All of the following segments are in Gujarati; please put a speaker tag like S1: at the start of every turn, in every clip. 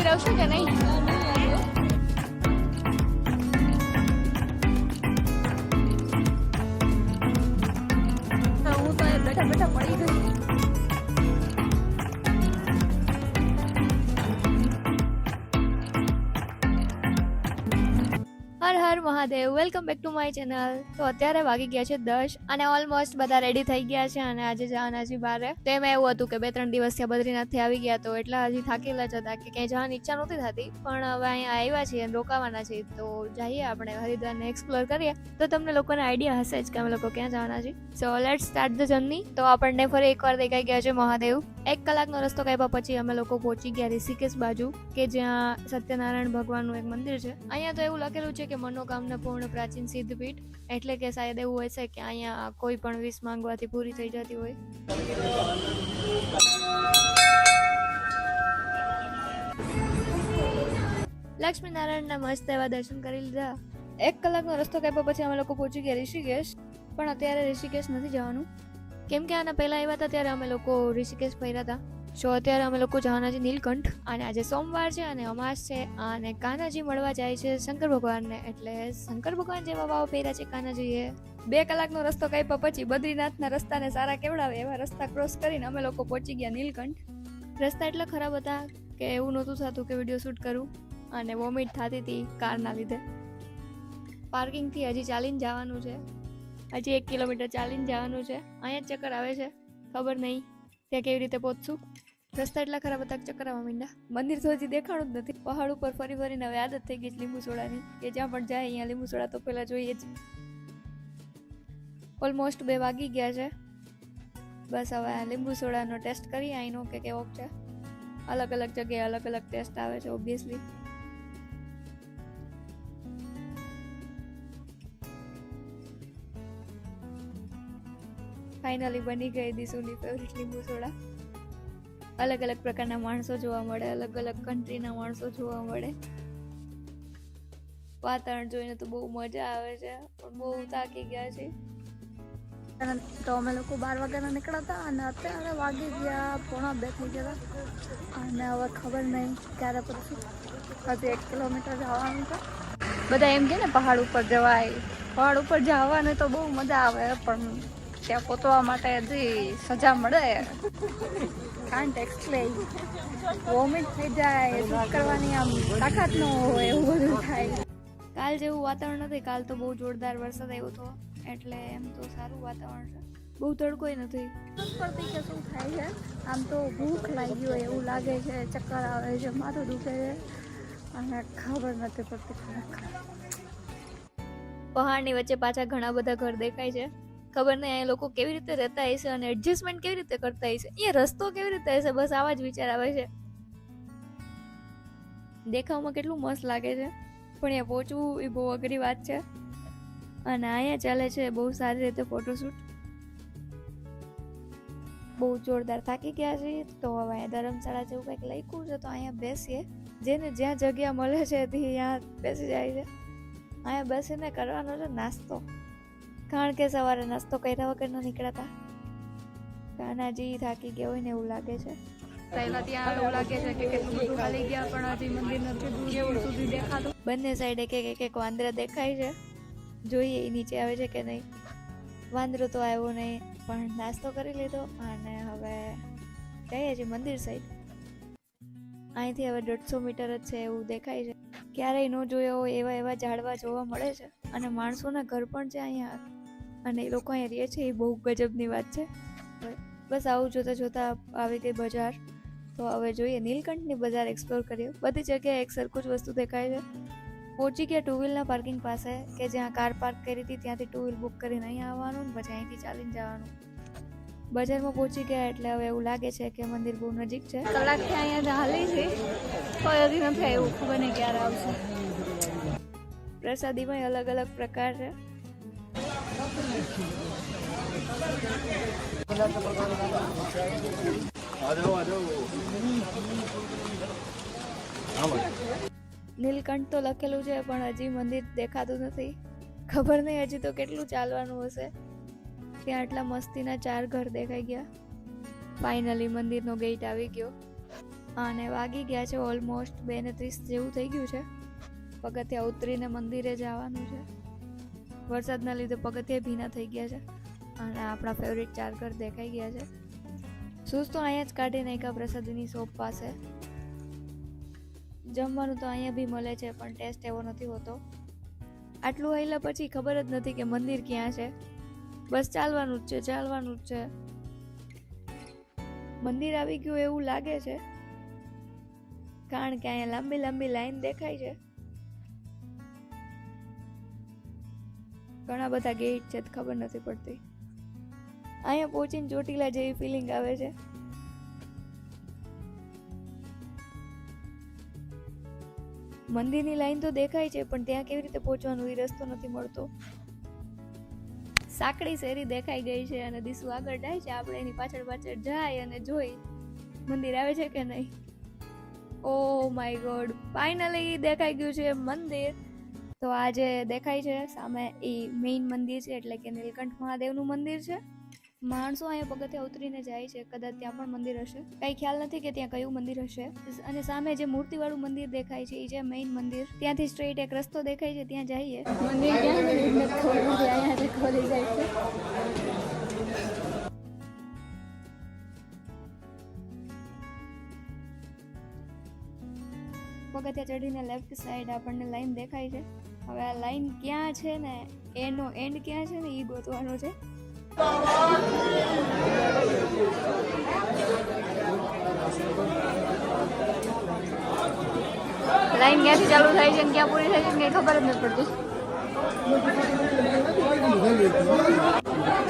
S1: મંદિર આવશે કે નહીં? હું તો બેઠા બેઠા પડી ગઈ. Har Har Mahadev, welcome back to my channel. તો અત્યારે વાગી ગયા છે 10 અને ઓલમોસ્ટ બધા રેડી થઈ ગયા છે અને આજે જવાના છીએ બહાર. તો એમાં એવું હતું કે 2-3 દિવસ ત્યાં બદ્રીનાથથી આવી ગયા તો એટલા હજી થાકેલા જ હતા કે ક્યાંય જવાની ઈચ્છા નહોતી થતી, પણ હવે અહીંયા આવ્યા છીએ અને રોકાવાના છીએ તો જઈએ આપણે હરિદ્વારને એક્સપ્લોર કરીએ તો તમને લોકોને આઈડિયા હશે જ કે અમે લોકો ક્યાં જવાના છીએ. So let's start the journey. તો આપણને ફરી એકવાર દેખાઈ ગયા છે મહાદેવ. 1 કલાકનો રસ્તો કાપ્યા પછી અમે લોકો પહોંચી ગયા ઋષિકેશ બાજુ કે જ્યાં સત્યનારાયણ ભગવાનનું એક મંદિર છે. અહીંયા તો એવું લખેલું છે કે મનોકામના પૂર્ણ પ્રાચીન સિદ્ધપીઠ, એટલે કે શાયદ એવું હોય છે કે અહીંયા કોઈ પણ વિશ માંગવાથી પૂરી થઈ જતી હોય. લક્ષ્મીનારાયણના મસ્ત એવા દર્શન કરી લીધા. 1 કલાકનો રસ્તો કાપ્યા પછી અમે લોકો પહોંચી ગયા ઋષિકેશ. પણ અત્યારે ઋષિકેશ નથી જવાનું કેમ કે આના પહેલા આવ્યા હતા ત્યારે અમે લોકો ઋષિકેશ ફર્યા હતા. સો અત્યારે અમે લોકો જવાના છે નીલકંઠ અને આજે સોમવાર છે અને અમાસ છે અને કાનાજી મળવા જાય છે શંકર ભગવાનને, એટલે શંકર ભગવાન જેવા વાવ પહેર્યા છે કાનાજીએ. 2 કલાકનો રસ્તો કાપ્યા પછી બદ્રીનાથના રસ્તાને સારા કેવડાવે એવા રસ્તા ક્રોસ કરીને અમે લોકો પહોંચી ગયા નીલકંઠ. રસ્તા એટલા ખરાબ હતા કે એવું નહોતું થતું કે વિડીયો શૂટ કરું અને વોમિટ થતી હતી કારના લીધે. પાર્કિંગથી હજી ચાલીને જવાનું છે, હજી 1 કિલોમીટર ચાલીને જવાનું છે. અહીંયા જ ચક્કર આવે છે, ખબર નહીં ત્યાં કેવી રીતે પહોંચશું. રસ્તા એટલા ખરાબ હતા ચક્કર આવવા માંડ્યા. મંદિર તો હજી દેખાણું જ નથી. પહાડ ઉપર ફરી ફરીને હવે આદત થઈ ગઈ છે લીંબુ સોડાની કે જ્યાં પણ જાય અહીંયા લીંબુ સોડા તો પહેલા જોઈએ જ. ઓલમોસ્ટ 2 વાગી ગયા છે. બસ હવે લીંબુ સોડાનો ટેસ્ટ કરીએ અહીંનો કે કેવો છે. અલગ અલગ જગ્યાએ અલગ અલગ ટેસ્ટ આવે છે ઓબ્વિયસલી. ફાઇનલી બની ગઈ દીસુની ફેવરિટ લીંબુ સોડા. અલગ અલગ પ્રકારના માણસો જોવા મળે, અલગ અલગ કન્ટ્રીના માણસો જોવા મળે. વાતાવરણ જોઈને તો બહુ મજા આવે છે પણ બહુ થાકી ગયા છે. તો અમે લોકો 12 વાગ્યાના નીકળ્યા હતા અને અત્યારે વાગી ગયા 1:45 થઈ ગયા અને હવે ખબર નહીં ક્યારે પહોંચશું. હજી 1 કિલોમીટર જવાનું છે. બધા એમ કે ને પહાડ ઉપર જવાય, પહાડ ઉપર જવાને તો બહુ મજા આવે પણ ત્યાં પહોંચવા માટે હજી સજા મળે. કાંટ એક્સપ્લેન. વોમિટ થઈ જાય, શૂટ કરવાની આમ તાકાત ન હોય એવું બધું થાય. કાલ જેવું વાતાવરણ નથી. કાલ તો બહુ જોરદાર વરસાદ આવ્યો હતો એટલે એમ તો સારું વાતાવરણ છે. બહુ તડકોય નથી. પડતી કે શું થાય છે. આમ તો ભૂખ લાગી હોય એવું લાગે છે, ચક્કર આવે છે, માથું દુખે છે અને ખબર નથી પડતી. પહાડની વચ્ચે પાછા ઘણા બધા ઘર દેખાય છે. ખબર નહીં અહીંયા લોકો કેવી રીતે રહેતા હશે અને એડજસ્ટમેન્ટ કેવી રીતે કરતા હશે, એ રસ્તો કેવી રીતે હશે, બસ આવા જ વિચાર આવે છે. દેખાવમાં કેટલું મસ્ત લાગે છે પણ અહીંયા પહોંચવું એ બહુ અઘરી વાત છે. અને અહીંયા ચાલે છે બહુ સારી રીતે ફોટોશૂટ. બહુ જોરદાર થાકી ગયા છે તો હવે અહીંયા ધર્મશાળા જેવું કંઈક લખ્યું છે તો અહીંયા બેસીએ. જેને જ્યાં જગ્યા મળે છે ત્યાં બેસી જાય છે. અહીંયા બેસીને કરવાનો છે નાસ્તો, કારણ કે સવારે નાસ્તો કર્યા વગર ન નીકળ્યા હતા. કાનાજી થાકી ગયા હોય ને એવું લાગે છે. પહેલા ત્યાં એવું લાગે છે કે કેટલું બધું ખાલી ગયા પણ હજી મંદિર નથી દૂર સુધી દેખાતું. બંને સાઈડે એક વાંદરા દેખાય છે. જોઈએ એ નીચે આવે છે કે નહીં. વાંદરો તો આવ્યો નહીં પણ નાસ્તો કરી લીધો અને હવે જઈએ છીએ મંદિર સાઈડ. અહીંથી હવે 150 મીટર જ છે એવું દેખાય છે. ક્યારેય ન જોયો હોય એવા ઝાડવા જોવા મળે છે અને માણસોના ઘર પણ છે અહીંયા અને એ લોકો અહીંયા રહે છે એ બહુ ગજબની વાત છે. બસ આવું જોતા જોતા આવી ગઈ બજાર. તો હવે જોઈએ નીલકંઠની બજાર એક્સપ્લોર કરીએ. બધી જગ્યાએ એક સરખું જ વસ્તુ દેખાય છે. પહોંચી ગયા 2 વ્હીલના પાર્કિંગ પાસે કે જ્યાં કાર પાર્ક કરી હતી ત્યાંથી 2 વ્હીલ બુક કરીને અહીં આવવાનું ને પછી અહીંથી ચાલીને જવાનું. બજારમાં પહોંચી ગયા એટલે હવે એવું લાગે છે કે મંદિર બહુ નજીક છે. કલાકથી અહીંયા હાલી છે તો હજી નથી આવ્યું, ખબર નહીં ક્યારે આવશે. પ્રસાદીમાં અલગ અલગ પ્રકાર છે. નીલકંઠ તો લખેલું છે પણ હજી મંદિર દેખાતું નથી. ખબર નહીં હજી તો કેટલું ચાલવાનું હશે. ત્યાં આટલા મસ્તીના 4 ઘર દેખાઈ ગયા. ફાઇનલી મંદિરનો ગેટ આવી ગયો અને વાગી ગયા છે ઓલમોસ્ટ 2:30 જેવું થઈ ગયું છે. પગથિયા ઉતરીને મંદિરે જવાનું છે. વરસાદના લીધે પગથિયા ભીના થઈ ગયા છે અને આપણા ફેવરિટ 4 ઘર દેખાઈ ગયા છે. શૂઝ તો અહીંયા જ કાઢી નાખ્યા પ્રસાદીની શોપ પાસે. જમવાનું તો અહીંયા બી મળે છે પણ ટેસ્ટ એવો નથી હોતો. આટલું આવેલા પછી ખબર જ નથી કે મંદિર ક્યાં છે. બસ ચાલવાનું જ છે. મંદિર આવી ગયું એવું લાગે છે કારણ કે અહીંયા લાંબી લાંબી લાઈન દેખાય છે. ઘણા બધા ગેટ છે, ખબર નથી પડતી. અહીંયા પહોંચીને ચોટીલા જેવી ફિલિંગ આવે છે. મંદિરની લાઈન તો દેખાય છે પણ ત્યાં કેવી રીતે પહોંચવાનું એ રસ્તો નથી મળતો. સાંકડી શેરી દેખાઈ ગઈ છે અને દીસુ આગળ જાય છે. આપણે એની પાછળ જાય અને જોઈ મંદિર આવે છે કે નહીં. ઓ માય ગોડ, ફાઇનલી દેખાઈ ગયું છે મંદિર. તો આ જે દેખાય છે સામે એ મેઇન મંદિર છે, એટલે કે નીલકંઠ મહાદેવનું મંદિર છે. માણસો અહીંયા પગથિયા ઉતરીને જાય છે. કદાચ ત્યાં પણ મંદિર હશે, કઈ ખ્યાલ નથી કે ત્યાં કયું મંદિર હશે. અને સામે જે મૂર્તિવાળું મંદિર દેખાય છે એ છે મેઇન મંદિર. ત્યાંથી સ્ટ્રેટ એક રસ્તો દેખાય છે, ત્યાં જઈએ. મંદિર ખોલી જાય છે. પગથિયા ચડીને લેફ્ટ સાઈડ આપણને લાઈન દેખાય છે. હવે આ લાઈન ક્યાં છે ને એનો એન્ડ ક્યાં છે ને એ ગોતવાનો છે. લાઈન ક્યાંથી ચાલુ થાય છે ને ક્યાં પૂરી થાય છે કઈ ખબર જ નથી પડતી.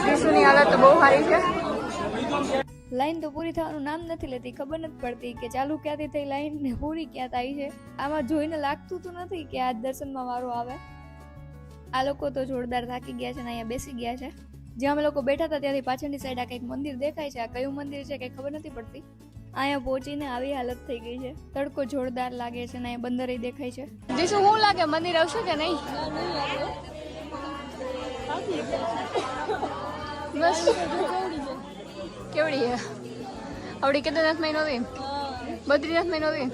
S1: દીસુની હાલત તો બહુ સારી છે. લાઈન તો પૂરી થવાનું નામ નથી લેતી. ખબર નથી પડતી કે ચાલુ ક્યાંથી થઈ લાઈન ને પૂરી ક્યાં થાય છે. આમાં જોઈને લાગતું તો નથી કે આ દર્શનમાં વારો આવે. આ લોકો તો જોરદાર થાકી ગયા છે ને અહીંયા બેસી ગયા છે. જ્યાં અમે લોકો બેઠા હતા ત્યાંથી પાછળની સાઈડ આ કંઈક મંદિર દેખાય છે. આ કયું મંદિર છે કંઈ ખબર નથી પડતી. અહીંયા પહોંચીને આવી હાલત થઈ ગઈ છે. તડકો જોરદાર લાગે છે ને અહીંયા બંદર દેખાય છે. દીસુ શું લાગે મંદિર આવશે કે નહીં? બસ કેવડી હે આવડી કેદારનાથ મહિનો હતી, બદ્રીનાથ મહિનો હતી.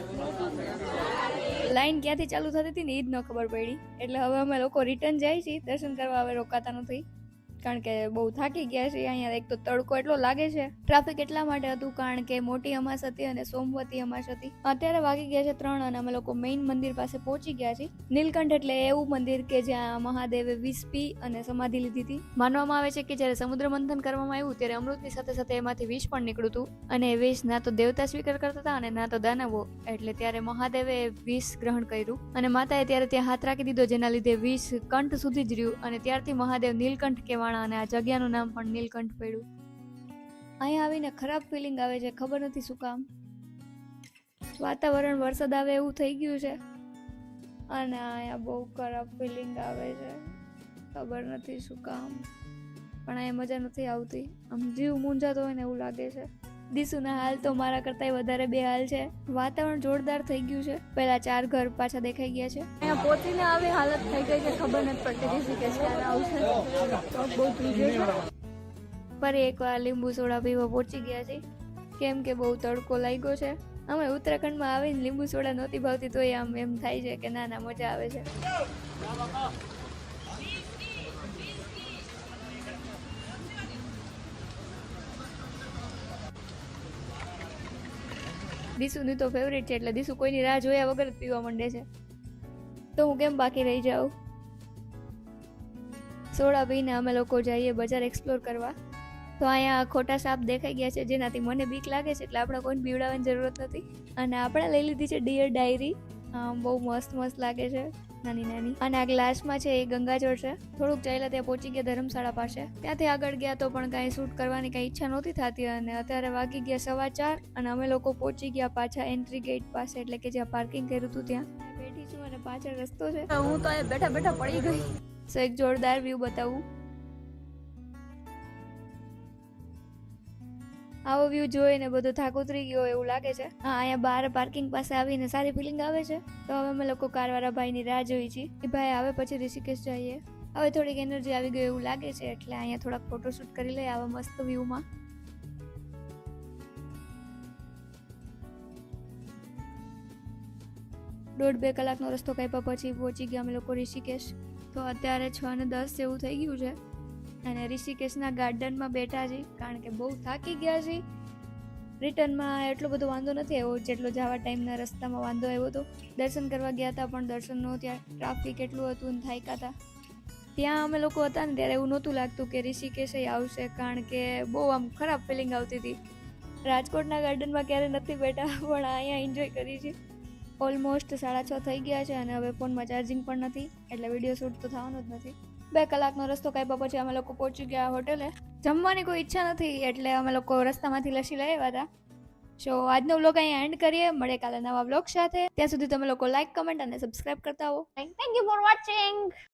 S1: લાઈન ક્યાંથી ચાલુ થતી હતી ને એ જ ન ખબર પડી. એટલે હવે અમે લોકો રિટર્ન જાય છીએ. દર્શન કરવા હવે રોકાતા નથી કારણ કે બહુ થાકી ગયા છે. અહીંયા એક તો તડકો એટલો લાગે છે. ટ્રાફિક એટલા માટે હતું કારણ કે મોટી અમાસ હતી અને સોમવતી અમાસ હતી. અત્યારે વાગી ગયા છે 3 અને અમે લોકો મેઇન મંદિર પાસે પહોંચી ગયા છીએ. નીલકંઠ એટલે એવું મંદિર કે જ્યાં મહાદેવે વિષ પી અને સમાધિ લીધી હતી. માનવામાં આવે છે કે જ્યારે સમુદ્ર મંથન કરવામાં આવ્યું ત્યારે અમૃતની સાથે સાથે એમાંથી વિષ પણ નીકળ્યું હતું અને એ વિષ ના તો દેવતા સ્વીકાર કરતા હતા અને ના તો દાનવો. એટલે ત્યારે મહાદેવે વિષ ગ્રહણ કર્યું અને માતાએ ત્યારે ત્યાં હાથ રાખી દીધો, જેના લીધે વિષ કંઠ સુધી જ રહ્યું અને ત્યારથી મહાદેવ નીલકંઠ કહેવાણા અને આ જગ્યાનું નામ પણ નીલકંઠ પડ્યું. અહીંયા આવીને ખરાબ ફિલિંગ આવે છે, ખબર નથી શું કામ. વાતાવરણ વરસાદ આવે એવું થઈ ગયું છે અને અહીંયા બહુ ખરાબ ફિલિંગ આવે છે. ખબર નથી શું કામ પણ અહીંયા મજા નથી આવતી. આમ જીવ મૂંઝાતો હોય ને એવું લાગે છે. દીસુના હાલ તો મારા કરતા વધારે બે હાલ છે. વાતાવરણ જોરદાર થઈ ગયું છે. પેલા 4 ઘર પાછા દેખાઈ ગયા છે. અહીંયા પહોંચીને આવી હાલત થઈ ગઈ છે, ખબર નથી પડતી ઋષિકેશ ક્યારે આવશે. બહુ ધીરે છે. ફરી એકવાર લીંબુ સોડા પીવા પહોંચી ગયા છે કેમ કે બહુ તડકો લાગ્યો છે. અમે ઉત્તરાખંડમાં આવીને લીંબુ સોડા નહોતી ભાવતી તોય આમ એમ થાય છે કે ના મજા આવે છે. દીસુની તો ફેવરેટ છે એટલે દીસુ કોઈની રાહ જોયા વગર જ પીવા માંડે છે. તો હું કેમ બાકી રહી જાઉં. સોડા પીને અમે લોકો જઈએ બજાર એક્સપ્લોર કરવા. તો અહીંયા ખોટા સાપ દેખાઈ ગયા છે જેનાથી મને બીક લાગે છે એટલે આપણે કોઈને બીવડાવવાની જરૂરત નથી. અને આપણે લઈ લીધી છે ડિયર ડાયરી. બહુ મસ્ત લાગે છે, નાની નાની. અને આ ગ્લાસમાં છે એ ગંગાજળ છે. થોડુંક ચાલ્યા ત્યાં પહોંચી ગયા ધર્મશાળા પાસે. ત્યાંથી આગળ ગયા તો પણ કાંઈ શૂટ કરવાની કાંઈ ઈચ્છા નહોતી થતી અને અત્યારે વાગી ગયા 4:15 અને અમે લોકો પહોંચી ગયા પાછા એન્ટ્રી ગેટ પાસે, એટલે કે જ્યાં પાર્કિંગ કર્યું હતું ત્યાં બેઠી છું અને પાછળ રસ્તો છે. હું તો અહીંયા બેઠા પડી ગઈ. સો એક જોરદાર વ્યૂ બતાવું. આવો વ્યૂ જોઈને બધો થાક ઉતરી ગયો એવું લાગે છે. અહીંયા બહાર પાર્કિંગ પાસે આવીને સારી ફિલિંગ આવે છે. તો હવે અમે લોકો કારવાળા ભાઈની રાહ જોઈ છીએ કે ભાઈ આવે પછી ઋષિકેશ જઈએ. હવે થોડીક એનર્જી આવી ગઈ એવું લાગે છે એટલે અહીંયા થોડાક ફોટોશૂટ કરી લઈએ આવા મસ્ત વ્યૂમાં. 1.5-2 કલાકનો રસ્તો કાપ્યા પછી પહોંચી ગયા અમે લોકો ઋષિકેશ. તો અત્યારે 6:10 જેવું થઈ ગયું છે અને ઋષિકેશના ગાર્ડનમાં બેઠા છીએ કારણ કે બહુ થાકી ગયા છીએ. રિટર્નમાં એટલો બધો વાંધો નથી આવ્યો જેટલો જવા ટાઈમના રસ્તામાં વાંધો આવ્યો હતો. દર્શન કરવા ગયા હતા પણ દર્શનનો ત્યાં ટ્રાફિક એટલું હતું ને થાક્યા હતા. ત્યાં અમે લોકો હતા ને ત્યારે એવું નહોતું લાગતું કે ઋષિકેશ આવશે કારણ કે બહુ આમ ખરાબ ફિલિંગ આવતી હતી. રાજકોટના ગાર્ડનમાં ક્યારે નથી બેઠા પણ અહીંયા એન્જોય કરી છે. ઓલમોસ્ટ 6:30 થઈ ગયા છે અને હવે ફોનમાં ચાર્જિંગ પણ નથી એટલે વિડીયો શૂટ તો થવાનો જ નથી. 2 કલાકનો રસ્તો કાપ્યા પછી અમે લોકો પહોંચી ગયા હોટેલે. જમવાની કોઈ ઈચ્છા નથી એટલે અમે લોકો રસ્તામાંથી લસ્સી લઈ આવ્યા હતા. સો આજનો વ્લોગ અહીંયા એન્ડ કરીએ. મળે કાલે નવા વ્લોગ સાથે. ત્યાં સુધી તમે લોકો લાઈક, કમેન્ટ અને સબસ્ક્રાઇબ કરતા હો. Thank you for watching.